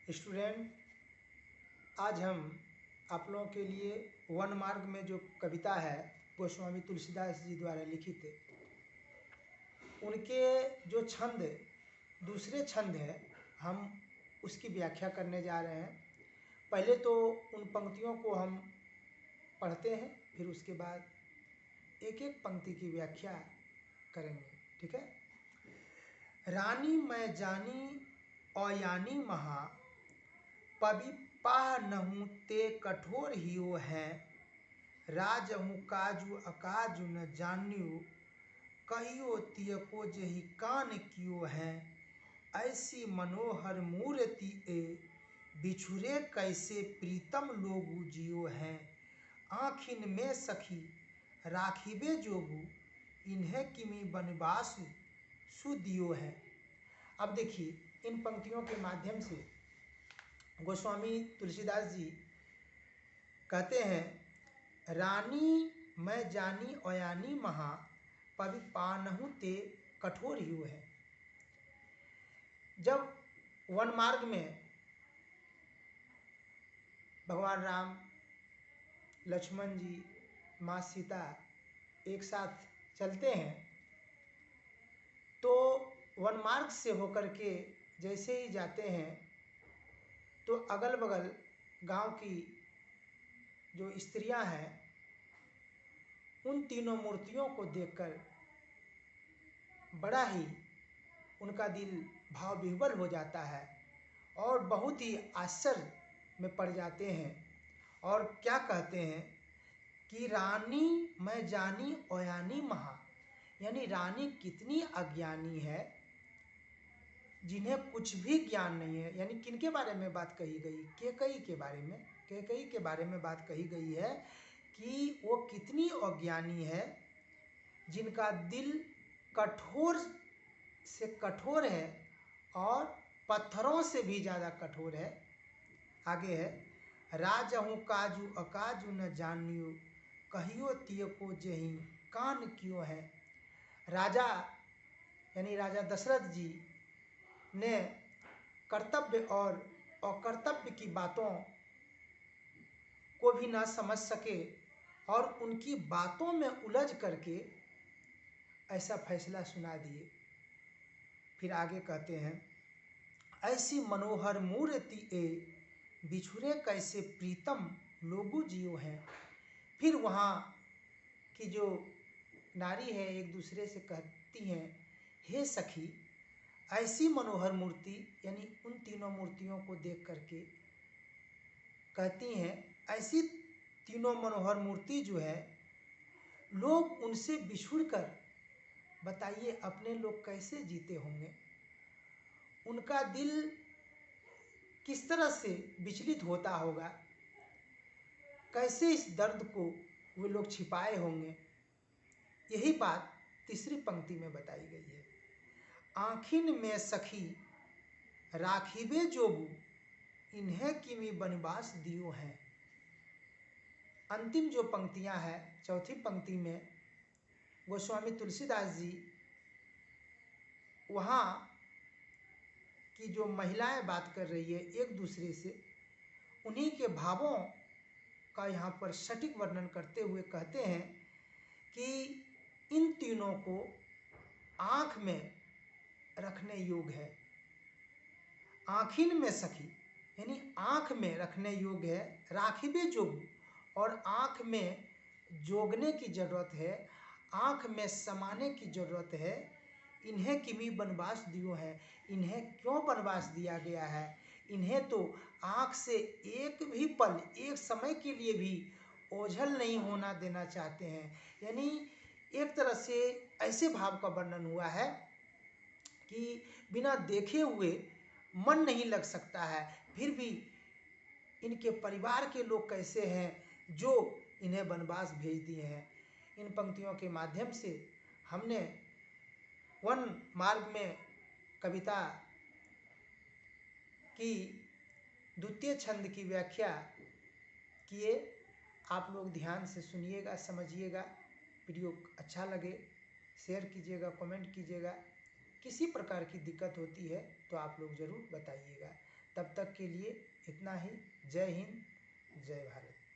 Student, आज हम आप लोगों के लिए वन मार्ग में जो कविता है गोस्वामी तुलसीदास जी द्वारा लिखित है, उनके जो छंद दूसरे छंद है, हम उसकी व्याख्या करने जा रहे हैं। पहले तो उन पंक्तियों को हम पढ़ते हैं, फिर उसके बाद एक एक पंक्ति की व्याख्या करेंगे। ठीक है। रानी मैं जानी अयानी महा, पवि पाह नहु ते कठोर हियो है। राजहु काजू अकाजु न जान्यु, कहियो तियको जेहि कान कियो है। ऐसी मनोहर मूर्ति ए, बिछुरे कैसे प्रीतम लोगु जियो है। आँखिन में सखी राखिबे जोगु, इन्हें किमी बनवासु सुदियो है। अब देखिए, इन पंक्तियों के माध्यम से गोस्वामी तुलसीदास जी कहते हैं, रानी मैं जानी अयानी महा, पवि पानहु ते कठोर हियो है। जब वन मार्ग में भगवान राम, लक्ष्मण जी, माँ सीता एक साथ चलते हैं, तो वन मार्ग से होकर के जैसे ही जाते हैं तो अगल बगल गांव की जो स्त्रियां हैं, उन तीनों मूर्तियों को देखकर बड़ा ही उनका दिल भाव विह्वल हो जाता है और बहुत ही आश्चर्य में पड़ जाते हैं। और क्या कहते हैं कि रानी मैं जानी अयानी महा, यानी रानी कितनी अज्ञानी है, जिन्हें कुछ भी ज्ञान नहीं है। यानी किनके बारे में बात कही गई? कैकेयी के बारे में। कैकेयी के बारे में बात कही गई है कि वो कितनी अज्ञानी है, जिनका दिल कठोर से कठोर है और पत्थरों से भी ज़्यादा कठोर है। आगे है, राजहु काजू अकाजू न जानियो, कहियो तियको जेहि कान कियो है। राजा यानी राजा दशरथ जी ने कर्तव्य और अकर्तव्य की बातों को भी ना समझ सके और उनकी बातों में उलझ करके ऐसा फैसला सुना दिए। फिर आगे कहते हैं, ऐसी मनोहर मूर्ति ए, बिछुरे कैसे प्रीतम लोगु जियो है। फिर वहाँ की जो नारी है एक दूसरे से कहती हैं, हे सखी, ऐसी मनोहर मूर्ति, यानी उन तीनों मूर्तियों को देख करके कहती हैं, ऐसी तीनों मनोहर मूर्ति जो है, लोग उनसे बिछुड़कर बताइए अपने लोग कैसे जीते होंगे। उनका दिल किस तरह से विचलित होता होगा, कैसे इस दर्द को वे लोग छिपाए होंगे। यही बात तीसरी पंक्ति में बताई गई है। आँखिन में सखी राखिबे जोगु, इन्हें किमी बनवास दियो है। अंतिम जो पंक्तियां हैं, चौथी पंक्ति में गोस्वामी तुलसीदास जी वहाँ की जो महिलाएं बात कर रही है एक दूसरे से, उन्हीं के भावों का यहाँ पर सटीक वर्णन करते हुए कहते हैं कि इन तीनों को आँख में रखने योग्य है। आँखिन में सखी यानी आँख में रखने योग्य है, राखिबे जोगु, और आँख में जोगने की जरूरत है, आँख में समाने की जरूरत है। इन्हें किमी बनवास दियो है, इन्हें क्यों बनवास दिया गया है? इन्हें तो आँख से एक भी पल, एक समय के लिए भी ओझल नहीं होना देना चाहते हैं। यानी एक तरह से ऐसे भाव का वर्णन हुआ है कि बिना देखे हुए मन नहीं लग सकता है। फिर भी इनके परिवार के लोग कैसे हैं जो इन्हें वनवास भेज दिए हैं। इन पंक्तियों के माध्यम से हमने वन मार्ग में कविता की द्वितीय छंद की व्याख्या किए। आप लोग ध्यान से सुनिएगा, समझिएगा। वीडियो अच्छा लगे शेयर कीजिएगा, कमेंट कीजिएगा। किसी प्रकार की दिक्कत होती है तो आप लोग ज़रूर बताइएगा। तब तक के लिए इतना ही। जय हिंद, जय भारत।